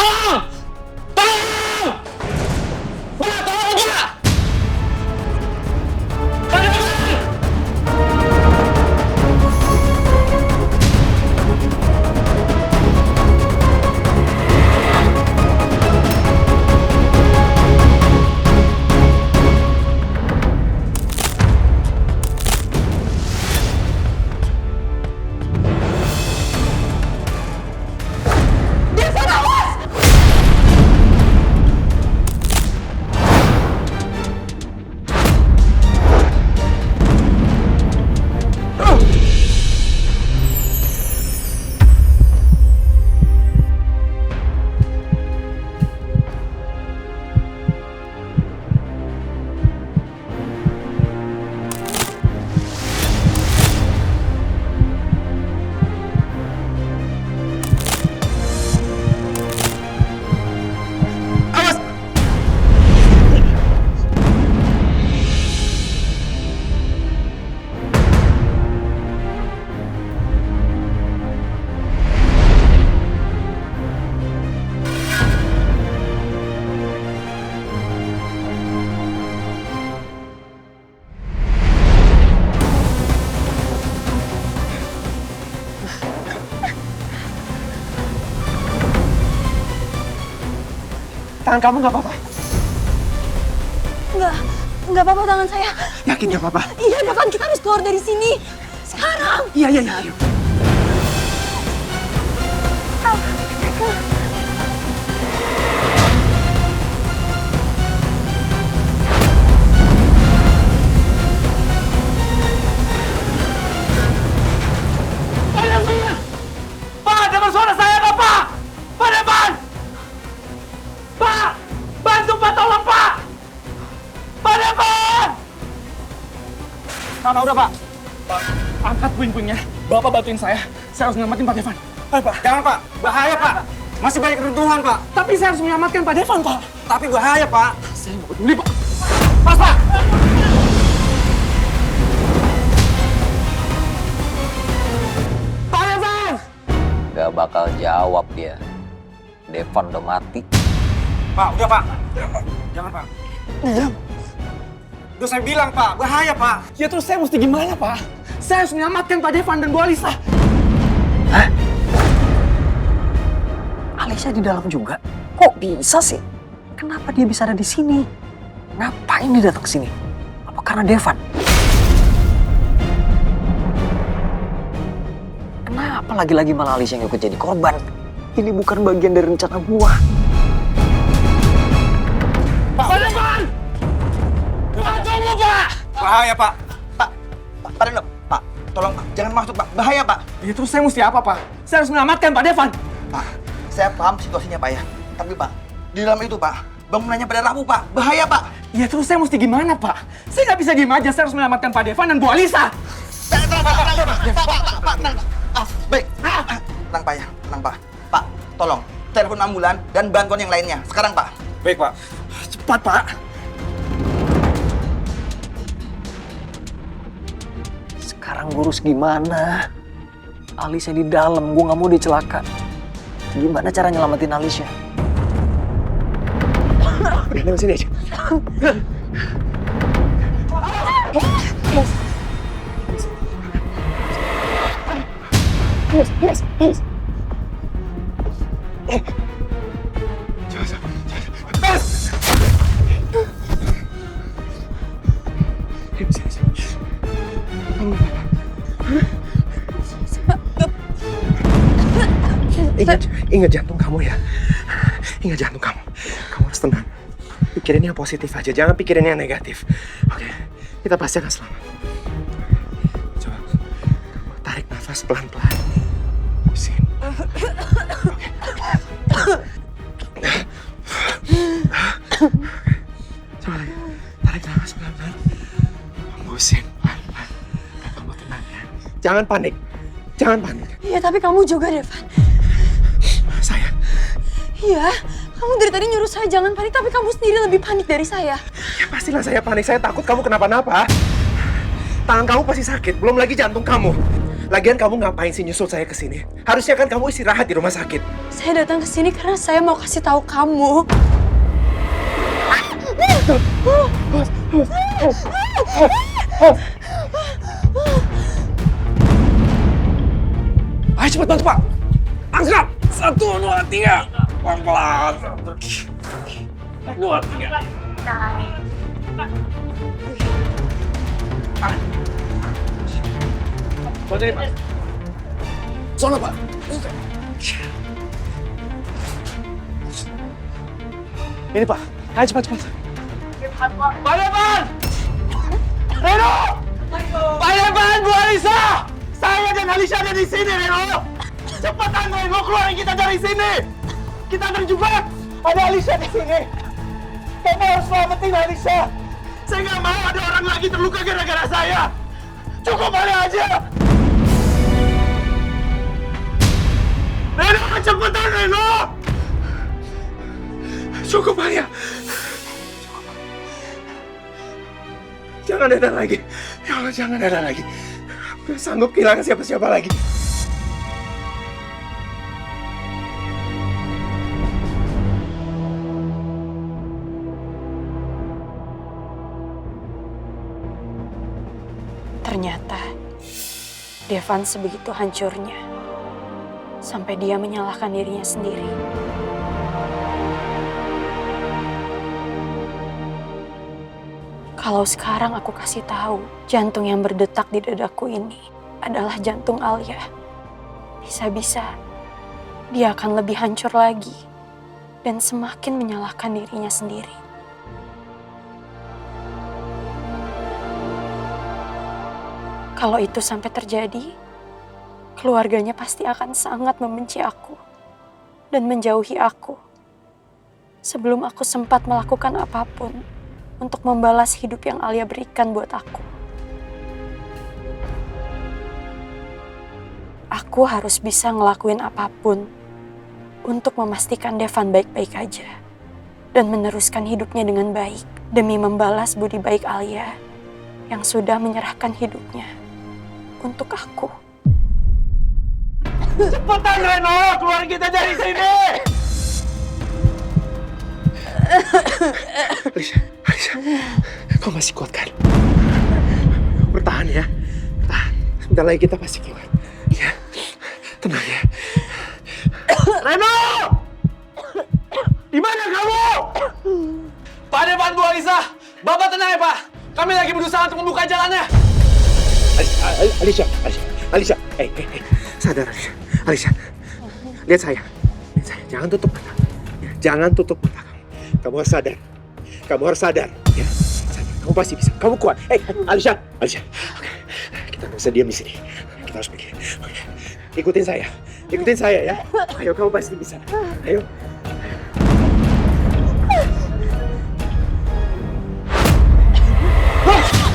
Tolong! Tolong! Pak, tolong, Pak! Pak Devan! Tangan kamu nggak apa-apa? Nggak apa-apa tangan saya. Yakin nggak apa-apa? Iya, Devan, kita harus keluar dari sini. Sekarang. Iya, ayo. Pak, dengar suara saya nggak, Pak? Pak Devan! Pak! Bantu, Pak! Tolong, Pak! Pak Devan! Udah, Pak. Pak, angkat puing-puingnya. Bapak bantuin saya. Saya harus nyelamatin Pak Devan. Ayo, Pak. Jangan, Pak. Bahaya, Pak. Masih banyak runtuhan, Pak. Tapi saya harus menyelamatkan Pak Devan, Pak. Tapi bahaya, Pak. Saya nggak peduli, Pak. Pas, Pak! Pak Devan! Gak bakal jawab dia. Devan udah mati. Pak, udah, Pak. Jangan, Pak. Diam. Udah saya bilang, Pak. Bahaya, Pak. Ya terus saya mesti gimana, Pak? Saya harus menyelamatkan Pak Devan dan Bu Alisa. Hah? Alisa di dalam juga? Kok bisa sih? Kenapa dia bisa ada di sini? Ngapain dia datang ke sini? Apa karena Devan? Kenapa lagi-lagi malah Alisa yang ikut jadi korban? Ini bukan bagian dari rencana gua. Pak Devan! Pak, tunggu, Pak! Bahaya, Pak. Pak Reno, Pak, tolong Pak, jangan masuk Pak, bahaya Pak. Ya terus saya mesti apa, Pak? Saya harus menyelamatkan Pak Devan. Pak, saya paham situasinya Pak ya. Tapi Pak, di dalam itu Pak, bangunannya pada rapuh Pak, bahaya Pak. Ya terus saya mesti gimana, Pak? Saya nggak bisa diem aja, saya harus menyelamatkan Pak Devan dan Bu Alisa. Pak, tenang. Baik, tenang Pak ya, tenang Pak. Pak, tolong, telepon ambulan dan bantuan yang lainnya, sekarang Pak. Baik, Pak. Cepat, Pak. Sekarang gue harus gimana? Alisa di dalam, gue nggak mau dia celaka. Gimana cara nyelamatin Alisa? Udah, sini aja. Yes. Ingat jantung kamu ya. Ingat jantung kamu. Kamu harus tenang. Pikirin yang positif aja, jangan pikirin yang negatif. Oke, kita pasti akan selamat. Coba, kamu tarik nafas pelan-pelan. Pusin. Oke. Coba lagi, tarik nafas pelan-pelan. Pusin pelan-pelan. Kamu tenang ya. Jangan panik. Jangan panik. Iya, tapi kamu juga, Devan. Saya. Iya, kamu dari tadi nyuruh saya jangan panik, tapi kamu sendiri lebih panik dari saya. Ya pastilah saya panik. Saya takut kamu kenapa-napa. Tangan kamu pasti sakit, belum lagi jantung kamu. Lagian kamu ngapain sih nyusul saya ke sini? Harusnya kan kamu istirahat di rumah sakit. Saya datang ke sini karena saya mau kasih tahu kamu. Ayo cepat bantu Pak. Angkat. 1, 2, 3. Pelan-pelan. 2, 3. Bantuin Pak. Sono Pak. Ini Pak. Ayo cepat. Pak Depan! Reno! Pak Depan, Bu Alisa! Saya dan Alisha ada di sini, Reno! Cepetan, Reno, keluarin kita dari sini! Kita terjebak! Ada Alisha di sini! Kamu harus selamatin Alisha! Saya nggak mau ada orang lagi terluka gara-gara saya! Cukup balik aja! Reno, cepetan, Reno! Cukup, Alia. Jangan ada lagi. Ya Allah, jangan ada lagi. Aku gak sanggup kehilangan siapa-siapa lagi. Ternyata Devan sebegitu hancurnya sampai dia menyalahkan dirinya sendiri. Kalau sekarang aku kasih tahu, jantung yang berdetak di dadaku ini adalah jantung Alia. Bisa-bisa dia akan lebih hancur lagi dan semakin menyalahkan dirinya sendiri. Kalau itu sampai terjadi, keluarganya pasti akan sangat membenci aku dan menjauhi aku. Sebelum aku sempat melakukan apapun untuk membalas hidup yang Alia berikan buat aku. Aku harus bisa ngelakuin apapun untuk memastikan Devan baik-baik aja dan meneruskan hidupnya dengan baik demi membalas budi baik Alia yang sudah menyerahkan hidupnya untuk aku. Cepetan, Reno! Keluarin kita dari sini! Alisha, kau masih kuat kan? Bertahan ya, bertahan. Sebentar lagi kita pasti keluar. Ya, tenang ya. Reno! Di mana kamu? Pak Depan, Bu Alisa! Bapak tenang ya, Pak! Kami lagi berusaha untuk membuka jalannya! Alisha, sadar Alisha. Lihat saya, jangan tutup mata. Ya, jangan tutup mata kamu. Kamu harus sadar, ya. Kamu pasti bisa. Kamu kuat. Alisha. Oke, kita nggak usah diam di sini. Kita harus pergi. Oke. Ikutin saya ya. Ayo, kamu pasti bisa. Ayo.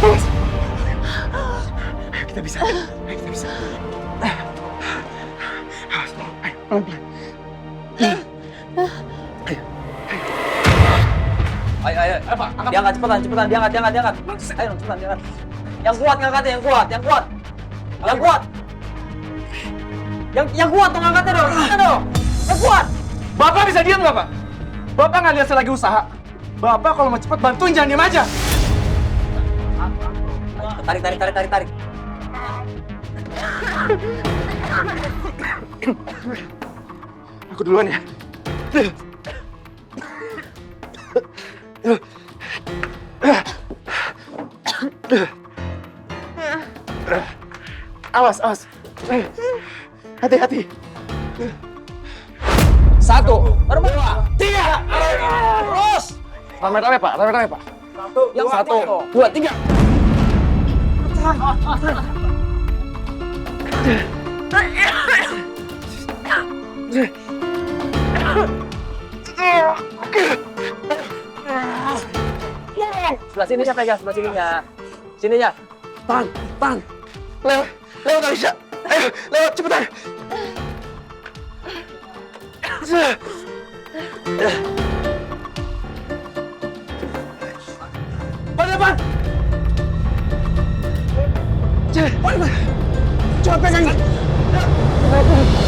Awas. Ayo, kita bisa. Awas. Ayo, pelan-pelan. Ayo, Pak, angkat. Diangkat cepetan, diangkat. Ayo, cepetan, diangkat. Yang kuat ngangkatnya, yang kuat. Yang kuat dong ngangkatnya dong, Yang kuat. Bapak bisa diam nggak, Pak? Bapak nggak lihat saya lagi usaha. Bapak kalau mau cepat bantuin, jangan diam aja. Tarik. Aku duluan ya. Awas. Hati-hati. 1, 2, Baru 3. terus. Rame-rame, Pak. Yang 1, 2, 3. Sebelah sini siapa pegang? Sebelah sininya. Sininya. Tahan. Lewat Alisha. Ayo, lewat cepetan. Pak Depan! Cepat pegang.